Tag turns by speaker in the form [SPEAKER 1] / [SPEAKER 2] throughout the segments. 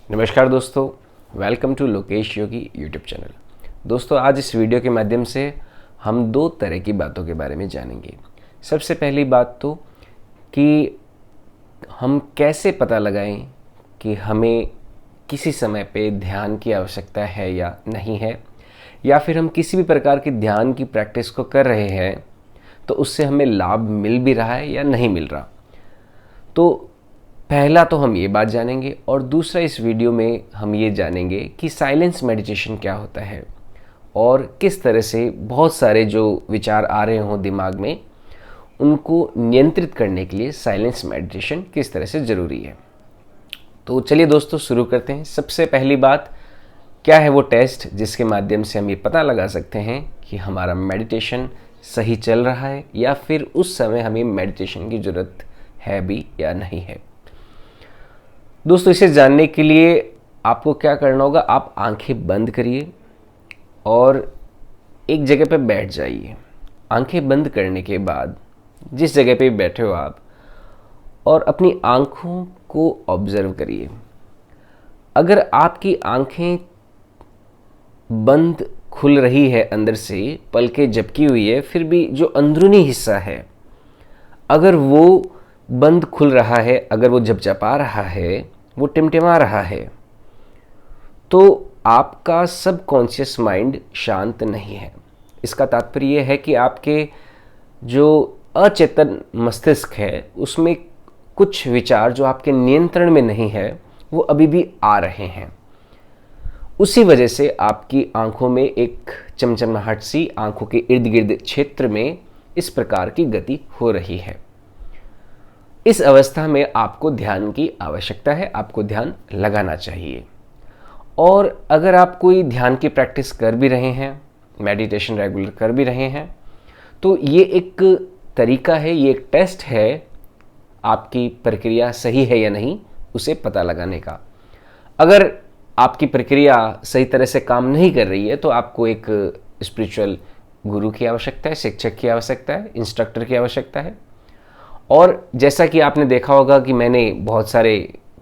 [SPEAKER 1] नमस्कार दोस्तों, welcome to Lokesh Yogi YouTube channel. दोस्तों, आज इस वीडियो के माध्यम से हम दो तरह की बातों के बारे में जानेंगे। सबसे पहली बात तो कि हम कैसे पता लगाएं कि हमें किसी समय पे ध्यान की आवश्यकता है या नहीं है, या फिर हम किसी भी प्रकार की ध्यान की प्रैक्टिस को कर रहे हैं तो उससे हमें लाभ मिल भी रहा है या नहीं मिल रहा। तो पहला तो हम ये बात जानेंगे, और दूसरा इस वीडियो में हम ये जानेंगे कि साइलेंस मेडिटेशन क्या होता है और किस तरह से बहुत सारे जो विचार आ रहे हों दिमाग में उनको नियंत्रित करने के लिए साइलेंस मेडिटेशन किस तरह से ज़रूरी है। तो चलिए दोस्तों, शुरू करते हैं। सबसे पहली बात, क्या है वो टेस्ट जिसके माध्यम से हम ये पता लगा सकते हैं कि हमारा मेडिटेशन सही चल रहा है या फिर उस समय हमें मेडिटेशन की ज़रूरत है भी या नहीं है। दोस्तों, इसे जानने के लिए आपको क्या करना होगा, आप आंखें बंद करिए और एक जगह पे बैठ जाइए। आंखें बंद करने के बाद जिस जगह पे बैठे हो आप, और अपनी आंखों को ऑब्जर्व करिए। अगर आपकी आंखें बंद खुल रही है, अंदर से पलकें झपकी हुई है, फिर भी जो अंदरूनी हिस्सा है अगर वो बंद खुल रहा है, अगर वो झपझपा रहा है, वो टिमटिमा रहा है, तो आपका सबकॉन्शियस माइंड शांत नहीं है। इसका तात्पर्य यह है कि आपके जो अचेतन मस्तिष्क है उसमें कुछ विचार जो आपके नियंत्रण में नहीं है वो अभी भी आ रहे हैं। उसी वजह से आपकी आंखों में एक चमचमाहट सी, आंखों के इर्द गिर्द क्षेत्र में इस प्रकार की गति हो रही है। इस अवस्था में आपको ध्यान की आवश्यकता है, आपको ध्यान लगाना चाहिए। और अगर आप कोई ध्यान की प्रैक्टिस कर भी रहे हैं, मेडिटेशन रेगुलर कर भी रहे हैं, तो ये एक तरीका है, ये एक टेस्ट है आपकी प्रक्रिया सही है या नहीं उसे पता लगाने का। अगर आपकी प्रक्रिया सही तरह से काम नहीं कर रही है तो आपको एक स्पिरिचुअल गुरु की आवश्यकता है, शिक्षक की आवश्यकता है, इंस्ट्रक्टर की आवश्यकता है। और जैसा कि आपने देखा होगा कि मैंने बहुत सारे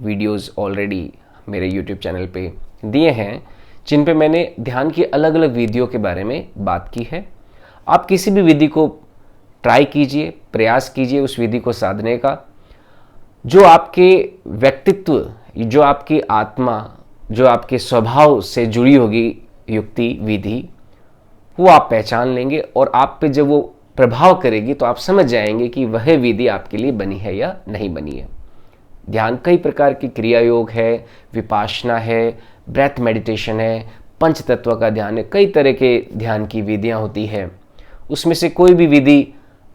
[SPEAKER 1] वीडियोस ऑलरेडी मेरे YouTube चैनल पे दिए हैं जिन पे मैंने ध्यान की अलग अलग विधियों के बारे में बात की है। आप किसी भी विधि को ट्राई कीजिए, प्रयास कीजिए उस विधि को साधने का। जो आपके व्यक्तित्व, जो आपकी आत्मा, जो आपके स्वभाव से जुड़ी होगी युक्ति विधि, वो आप पहचान लेंगे, और आप पे जब वो प्रभाव करेगी तो आप समझ जाएंगे कि वह विधि आपके लिए बनी है या नहीं बनी है। ध्यान कई प्रकार की क्रिया योग है, विपासना है, ब्रेथ मेडिटेशन है, पंच तत्व का ध्यान है, कई तरह के ध्यान की विधियां होती है। उसमें से कोई भी विधि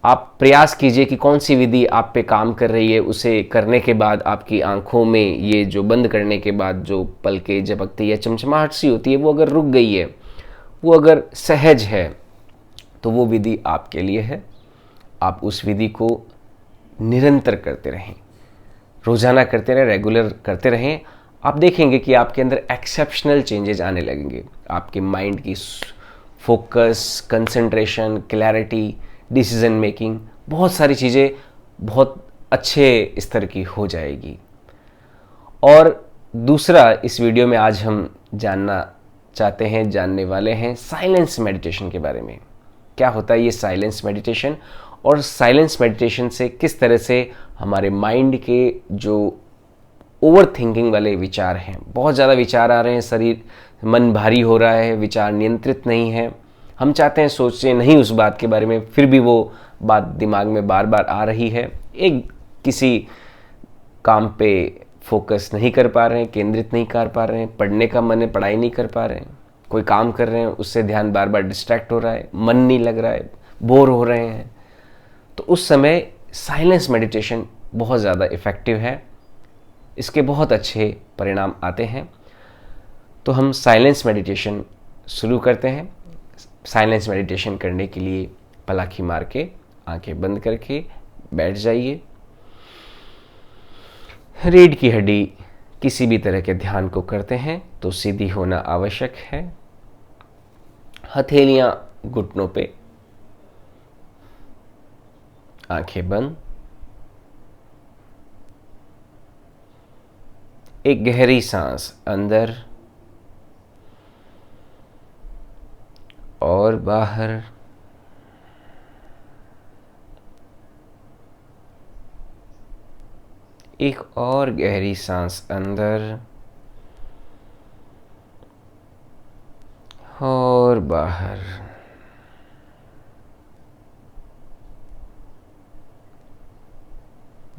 [SPEAKER 1] आप प्रयास कीजिए कि कौन सी विधि आप पे काम कर रही है। उसे करने के बाद आपकी आंखों में ये जो बंद करने के बाद जो पलकें झपकती है, चमचमाहट सी होती है, वो अगर रुक गई है, वो अगर सहज है, तो वो विधि आपके लिए है। आप उस विधि को निरंतर करते रहें, रोजाना करते रहें, रेगुलर करते रहें। आप देखेंगे कि आपके अंदर एक्सेप्शनल चेंजेस आने लगेंगे। आपके माइंड की focus, concentration, clarity, decision making, बहुत सारी चीज़ें बहुत अच्छे स्तर की हो जाएगी। और दूसरा, इस वीडियो में आज हम जानने वाले हैं साइलेंस मेडिटेशन के बारे में। क्या होता है ये साइलेंस मेडिटेशन, और साइलेंस मेडिटेशन से किस तरह से हमारे माइंड के जो ओवर थिंकिंग वाले विचार हैं, बहुत ज़्यादा विचार आ रहे हैं, शरीर मन भारी हो रहा है, विचार नियंत्रित नहीं है, हम चाहते हैं सोचें नहीं उस बात के बारे में, फिर भी वो बात दिमाग में बार बार आ रही है। एक किसी काम पे फोकस नहीं कर पा रहे हैं, केंद्रित नहीं कर पा रहे हैं, पढ़ने का मन है, पढ़ाई नहीं कर पा रहे हैं, कोई काम कर रहे हैं उससे ध्यान बार बार डिस्ट्रैक्ट हो रहा है, मन नहीं लग रहा है, बोर हो रहे हैं, तो उस समय साइलेंस मेडिटेशन बहुत ज़्यादा इफ़ेक्टिव है। इसके बहुत अच्छे परिणाम आते हैं। तो हम साइलेंस मेडिटेशन शुरू करते हैं। साइलेंस मेडिटेशन करने के लिए पलाखी मार के, आंखें बंद करके बैठ जाइए। रीढ़ की हड्डी किसी भी तरह के ध्यान को करते हैं तो सीधी होना आवश्यक है। हथेलियां घुटनों पे, आंखें बंद। एक गहरी सांस अंदर और बाहर। एक और गहरी सांस अंदर और बाहर।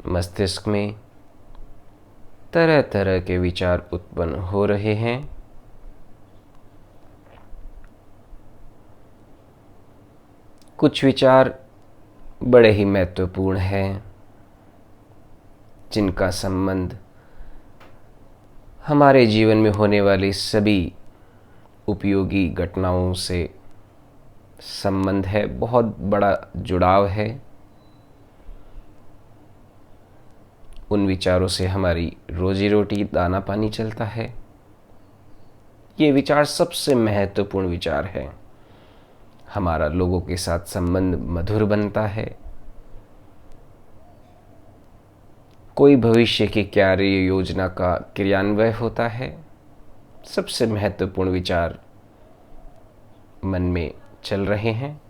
[SPEAKER 1] मस्तिष्क में तरह तरह के विचार उत्पन्न हो रहे हैं। कुछ विचार बड़े ही महत्वपूर्ण हैं, जिनका संबंध हमारे जीवन में होने वाली सभी उपयोगी घटनाओं से संबंध है, बहुत बड़ा जुड़ाव है। उन विचारों से हमारी रोजी रोटी दाना पानी चलता है। ये विचार सबसे महत्वपूर्ण विचार है। हमारा लोगों के साथ संबंध मधुर बनता है। कोई भविष्य की कार्य योजना का क्रियान्वयन होता है। सबसे महत्वपूर्ण विचार मन में चल रहे हैं।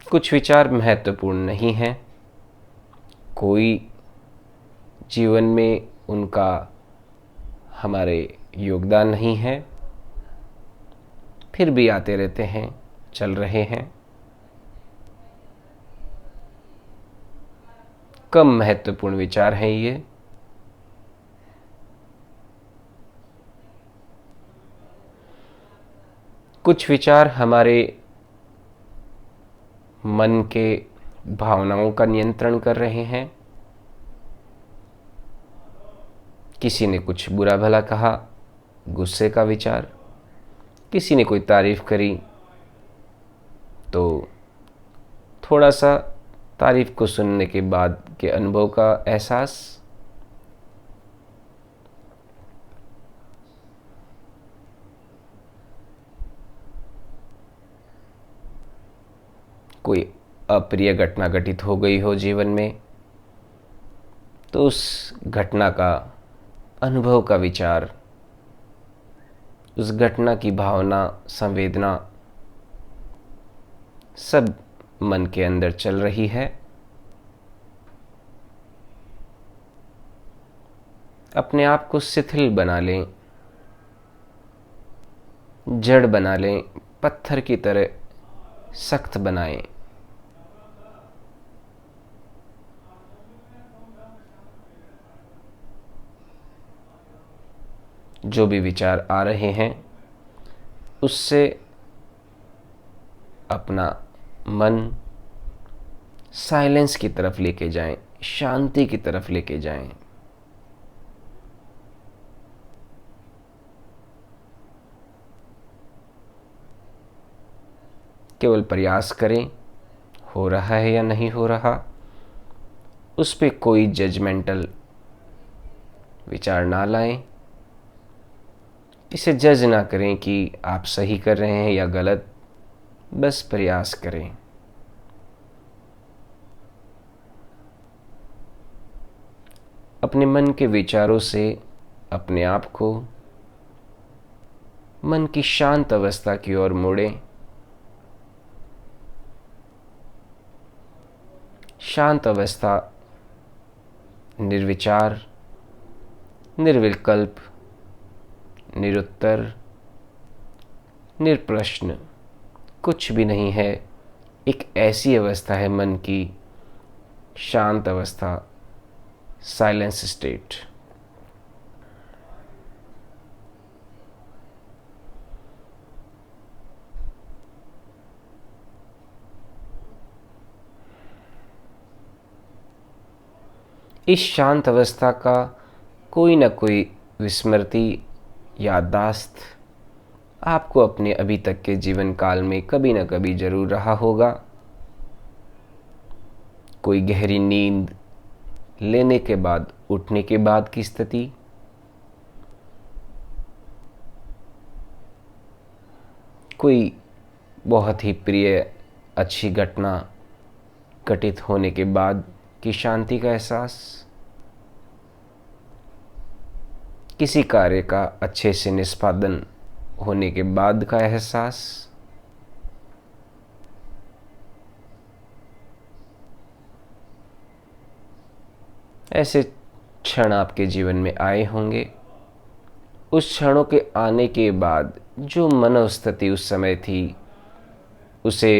[SPEAKER 1] कुछ विचार महत्वपूर्ण नहीं हैं, कोई जीवन में उनका हमारे योगदान नहीं है, फिर भी आते रहते हैं, चल रहे हैं। कम महत्वपूर्ण विचार हैं ये। कुछ विचार हमारे मन के भावनाओं का नियंत्रण कर रहे हैं। किसी ने कुछ बुरा भला कहा, गुस्से का विचार। किसी ने कोई तारीफ करी तो थोड़ा सा तारीफ को सुनने के बाद के अनुभव का एहसास। कोई अप्रिय घटना घटित हो गई हो जीवन में तो उस घटना का अनुभव का विचार, उस घटना की भावना, संवेदना सब मन के अंदर चल रही है। अपने आप को शिथिल बना लें, जड़ बना लें, पत्थर की तरह सख्त बनाएं। जो भी विचार आ रहे हैं उससे अपना मन साइलेंस की तरफ लेके जाएं, शांति की तरफ लेके जाएं। केवल प्रयास करें, हो रहा है या नहीं हो रहा, उस पे कोई जजमेंटल विचार ना लाएं। इसे जज ना करें कि आप सही कर रहे हैं या गलत, बस प्रयास करें। अपने मन के विचारों से अपने आप को मन की शांत अवस्था की ओर मोड़ें। शांत अवस्था निर्विचार, निर्विकल्प, निरुत्तर, निर्प्रश्न कुछ भी नहीं है। एक ऐसी अवस्था है मन की शांत अवस्था, साइलेंस स्टेट। इस शांत अवस्था का कोई ना कोई विस्मृति, याददाश्त आपको अपने अभी तक के जीवन काल में कभी ना कभी जरूर रहा होगा। कोई गहरी नींद लेने के बाद, उठने के बाद की स्थिति, कोई बहुत ही प्रिय अच्छी घटना उत्कटित होने के बाद की शांति का एहसास, किसी कार्य का अच्छे से निष्पादन होने के बाद का एहसास, ऐसे क्षण आपके जीवन में आए होंगे। उस क्षणों के आने के बाद जो मनोस्थिति उस समय थी उसे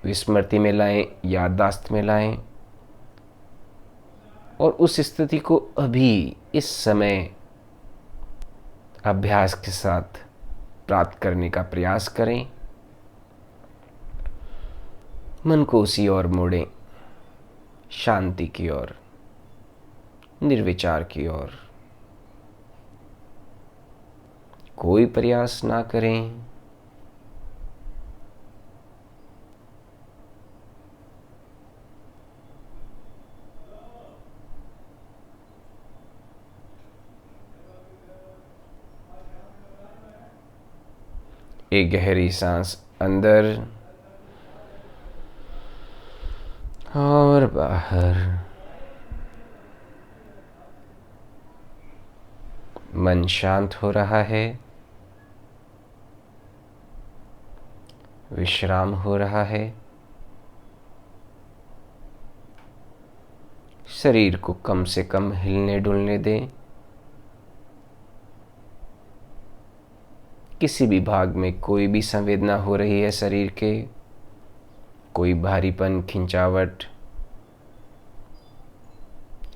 [SPEAKER 1] विस्मृति में लाएं, याददाश्त में लाएं और उस स्थिति को अभी इस समय अभ्यास के साथ प्राप्त करने का प्रयास करें। मन को उसी ओर मोड़ें, शांति की ओर, निर्विचार की ओर। कोई प्रयास ना करें। एक गहरी सांस अंदर और बाहर। मन शांत हो रहा है, विश्राम हो रहा है। शरीर को कम से कम हिलने डुलने दें। किसी भी भाग में कोई भी संवेदना हो रही है शरीर के, कोई भारीपन, खिंचावट,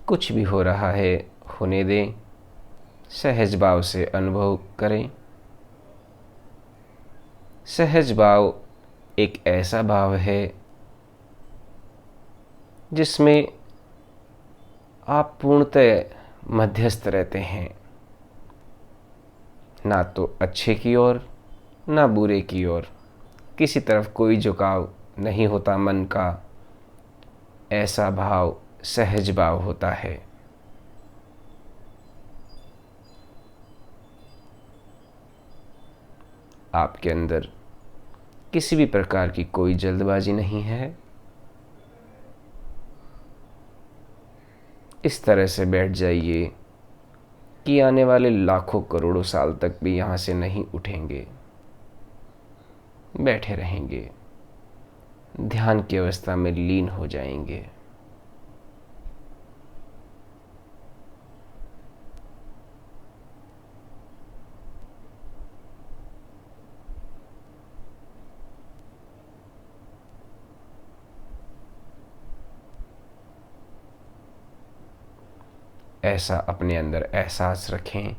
[SPEAKER 1] कुछ भी हो रहा है, होने दें। सहज भाव से अनुभव करें। सहज भाव एक ऐसा भाव है जिसमें आप पूर्णतः मध्यस्थ रहते हैं, ना तो अच्छे की ओर ना बुरे की ओर। किसी तरफ कोई झुकाव नहीं होता मन का। ऐसा भाव सहज भाव होता है। आपके अंदर किसी भी प्रकार की कोई जल्दबाजी नहीं है। इस तरह से बैठ जाइए कि आने वाले लाखों करोड़ों साल तक भी यहाँ से नहीं उठेंगे, बैठे रहेंगे, ध्यान की अवस्था में लीन हो जाएंगे। ऐसा अपने अंदर एहसास रखें।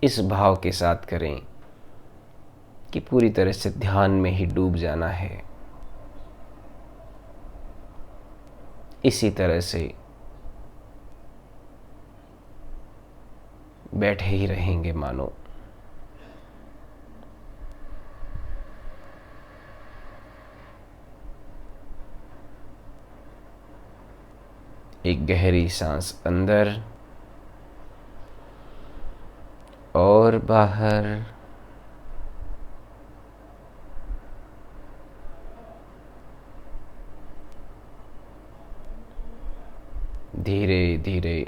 [SPEAKER 1] इस भाव के साथ करें कि पूरी तरह से ध्यान में ही डूब जाना है। इसी तरह से बैठे ही रहेंगे मानो। एक गहरी सांस अंदर और बाहर। धीरे धीरे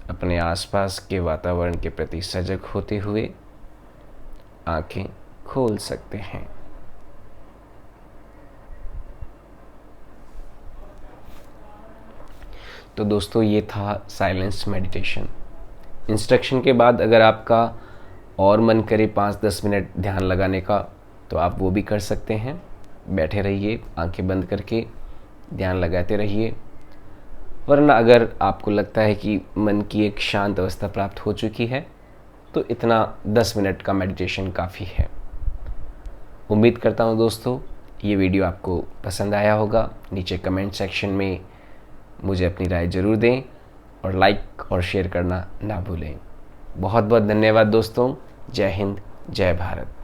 [SPEAKER 1] अपने आसपास के वातावरण के प्रति सजग होते हुए आंखें खोल सकते हैं। तो दोस्तों, ये था साइलेंस मेडिटेशन। इंस्ट्रक्शन के बाद अगर आपका और मन करे 5-10 मिनट ध्यान लगाने का तो आप वो भी कर सकते हैं। बैठे रहिए, आंखें बंद करके ध्यान लगाते रहिए। वरना अगर आपको लगता है कि मन की एक शांत अवस्था प्राप्त हो चुकी है तो इतना 10 मिनट का मेडिटेशन काफ़ी है। उम्मीद करता हूँ दोस्तों ये वीडियो आपको पसंद आया होगा। नीचे कमेंट सेक्शन में मुझे अपनी राय ज़रूर दें और लाइक और शेयर करना ना भूलें। बहुत बहुत धन्यवाद दोस्तों। जय हिंद, जय भारत।